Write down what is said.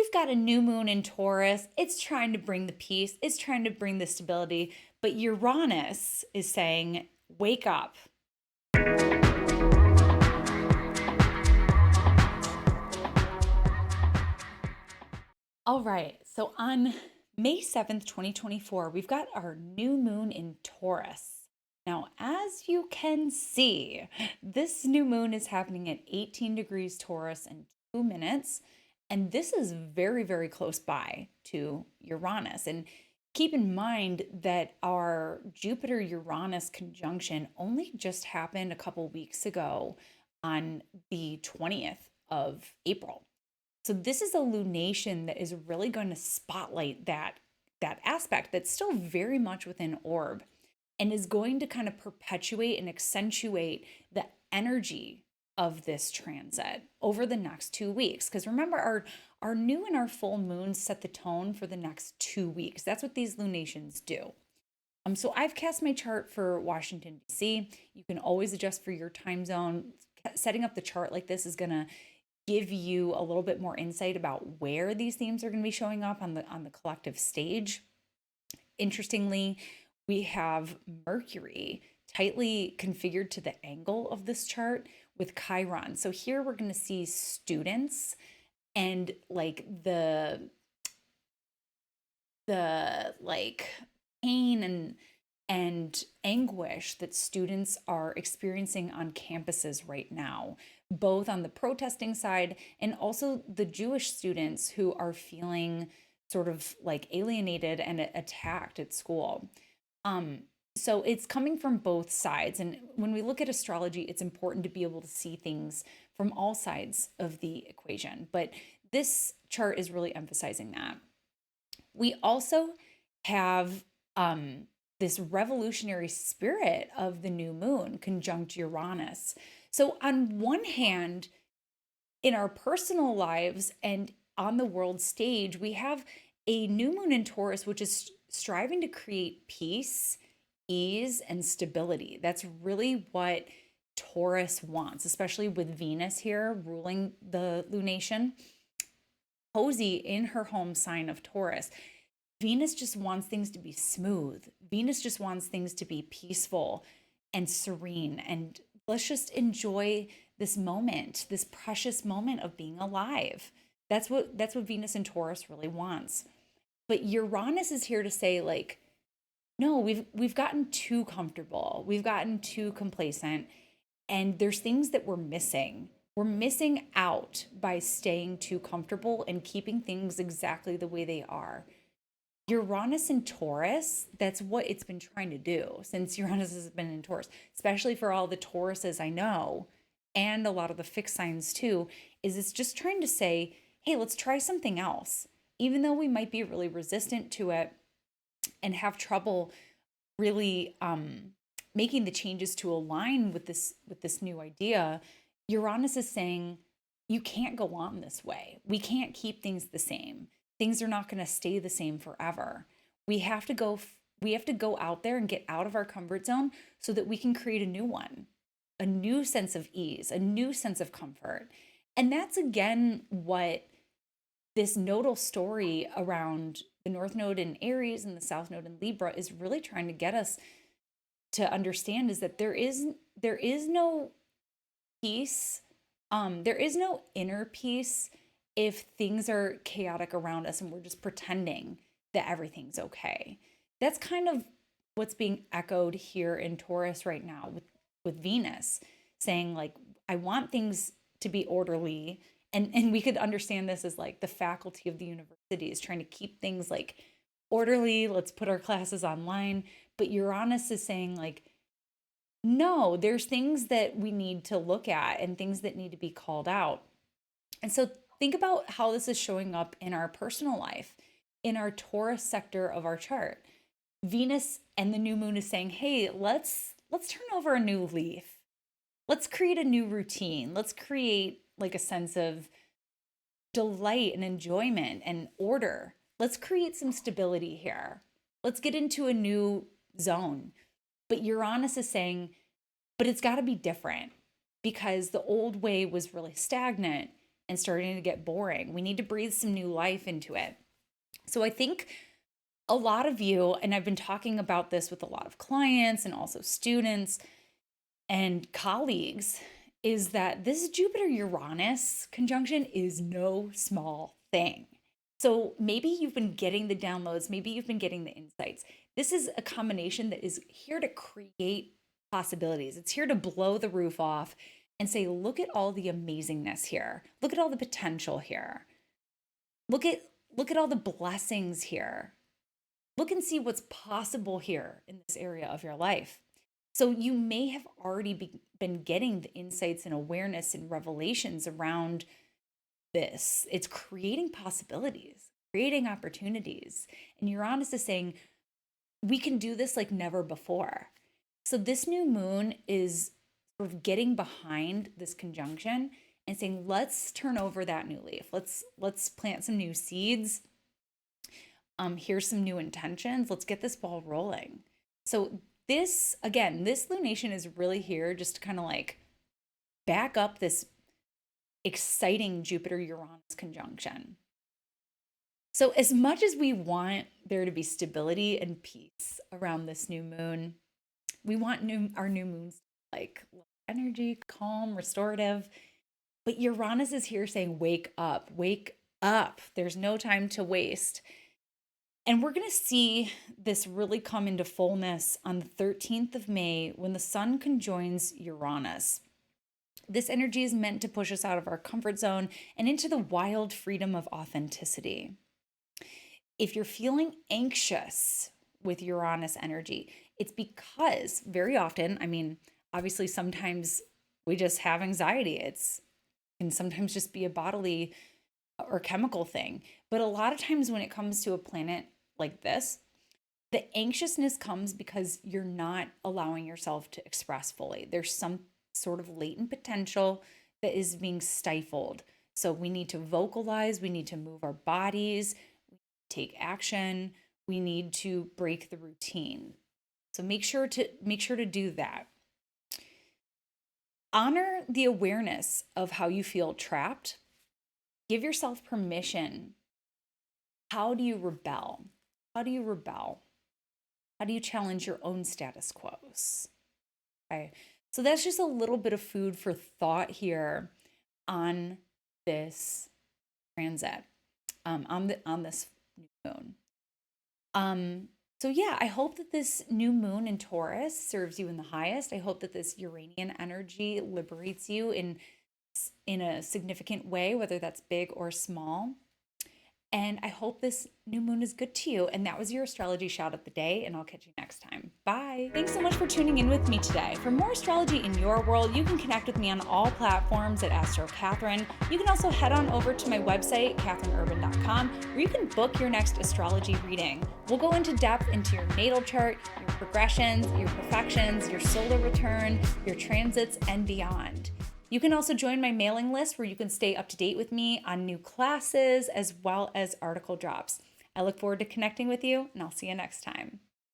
we've got a new moon in Taurus. It's trying to bring the peace, it's trying to bring the stability, but Uranus is saying, wake up. All right, so on May 7th, 2024, we've got our new moon in Taurus. Now, as you can see, this new moon is happening at 18 degrees Taurus in 2 minutes. And this is very, very close by to Uranus. And keep in mind that our Jupiter Uranus conjunction only just happened a couple weeks ago on the 20th of April. So this is a lunation that is really going to spotlight that aspect that's still very much within orb and is going to kind of perpetuate and accentuate the energy of this transit over the next 2 weeks. Because remember, our new and our full moons set the tone for the next 2 weeks. That's what these lunations do. So I've cast my chart for Washington, D.C. You can always adjust for your time zone. Setting up the chart like this is going to give you a little bit more insight about where these themes are going to be showing up on the collective stage. Interestingly, we have Mercury tightly configured to the angle of this chart with Chiron. So here we're going to see students and like the like pain and anguish that students are experiencing on campuses right now, both on the protesting side and also the Jewish students who are feeling sort of like alienated and attacked at school. So it's coming from both sides. And when we look at astrology, it's important to be able to see things from all sides of the equation. But this chart is really emphasizing that. We also have this revolutionary spirit of the new moon conjunct Uranus. So, on one hand, in our personal lives and on the world stage, we have a new moon in Taurus, which is striving to create peace, ease, and stability. That's really what Taurus wants, especially with Venus here ruling the lunation. Cozy in her home sign of Taurus. Venus just wants things to be smooth. Venus just wants things to be peaceful and serene. And let's just enjoy this moment, this precious moment of being alive. That's what Venus and Taurus really wants. But Uranus is here to say, like, no, we've gotten too comfortable. We've gotten too complacent. And there's things that we're missing. We're missing out by staying too comfortable and keeping things exactly the way they are. Uranus and Taurus, that's what it's been trying to do since Uranus has been in Taurus, especially for all the Tauruses I know, and a lot of the fixed signs too, is it's just trying to say, hey, let's try something else. Even though we might be really resistant to it and have trouble really making the changes to align with this new idea, Uranus is saying, you can't go on this way. We can't keep things the same. Things are not going to stay the same forever. We have to go out there and get out of our comfort zone so that we can create a new one, a new sense of ease, a new sense of comfort. And that's again what this nodal story around the North Node in Aries and the South Node in Libra is really trying to get us to understand, is that there is no peace, there is no inner peace if things are chaotic around us and we're just pretending that everything's okay. That's kind of what's being echoed here in Taurus right now with Venus saying, like, I want things to be orderly. And we could understand this as like the faculty of the university is trying to keep things like orderly. Let's put our classes online. But Uranus is saying, like, no, there's things that we need to look at and things that need to be called out. And so think about how this is showing up in our personal life, in our Taurus sector of our chart. Venus and the new moon is saying, hey, let's turn over a new leaf. Let's create a new routine. Let's create like a sense of delight and enjoyment and order. Let's create some stability here. Let's get into a new zone. But Uranus is saying, but it's got to be different because the old way was really stagnant and starting to get boring. We need to breathe some new life into it. So I think a lot of you, and I've been talking about this with a lot of clients and also students and colleagues, is that this Jupiter Uranus conjunction is no small thing. So maybe you've been getting the downloads, maybe you've been getting the insights. This is a combination that is here to create possibilities. It's here to blow the roof off and say, look at all the amazingness here. Look at all the potential here. Look at all the blessings here. Look and see what's possible here in this area of your life. So you may have already been getting the insights and awareness and revelations around this. It's creating possibilities, creating opportunities. And Uranus is saying, we can do this like never before. So this new moon is sort of getting behind this conjunction and saying, let's turn over that new leaf. Let's plant some new seeds. Here's some new intentions. Let's get this ball rolling. So this lunation is really here just to kind of like back up this exciting Jupiter-Uranus conjunction. So as much as we want there to be stability and peace around this new moon, we want our new moons like low energy, calm, restorative. But Uranus is here saying, wake up, wake up. There's no time to waste. And we're going to see this really come into fullness on the 13th of May when the sun conjoins Uranus. This energy is meant to push us out of our comfort zone and into the wild freedom of authenticity. If you're feeling anxious with Uranus energy, it's because very often, obviously sometimes we just have anxiety. It can sometimes just be a bodily or chemical thing. But a lot of times when it comes to a planet like this, the anxiousness comes because you're not allowing yourself to express fully. There's some sort of latent potential that is being stifled. So we need to vocalize, we need to move our bodies, take action, we need to break the routine. So make sure to do that. Honor the awareness of how you feel trapped. Give yourself permission. How do you rebel? How do you rebel? How do you challenge your own status quos? Okay. So that's just a little bit of food for thought here on this transit, on this new moon. So yeah, I hope that this new moon in Taurus serves you in the highest. I hope that this Uranian energy liberates you in a significant way, whether that's big or small. And I hope this new moon is good to you. And that was your astrology shout of the day, and I'll catch you next time. Bye. Thanks so much for tuning in with me today. For more astrology in your world, you can connect with me on all platforms at Astro Catherine. You can also head on over to my website, catherineurban.com, where you can book your next astrology reading. We'll go into depth into your natal chart, your progressions, your profections, your solar return, your transits, and beyond. You can also join my mailing list where you can stay up to date with me on new classes as well as article drops. I look forward to connecting with you, and I'll see you next time.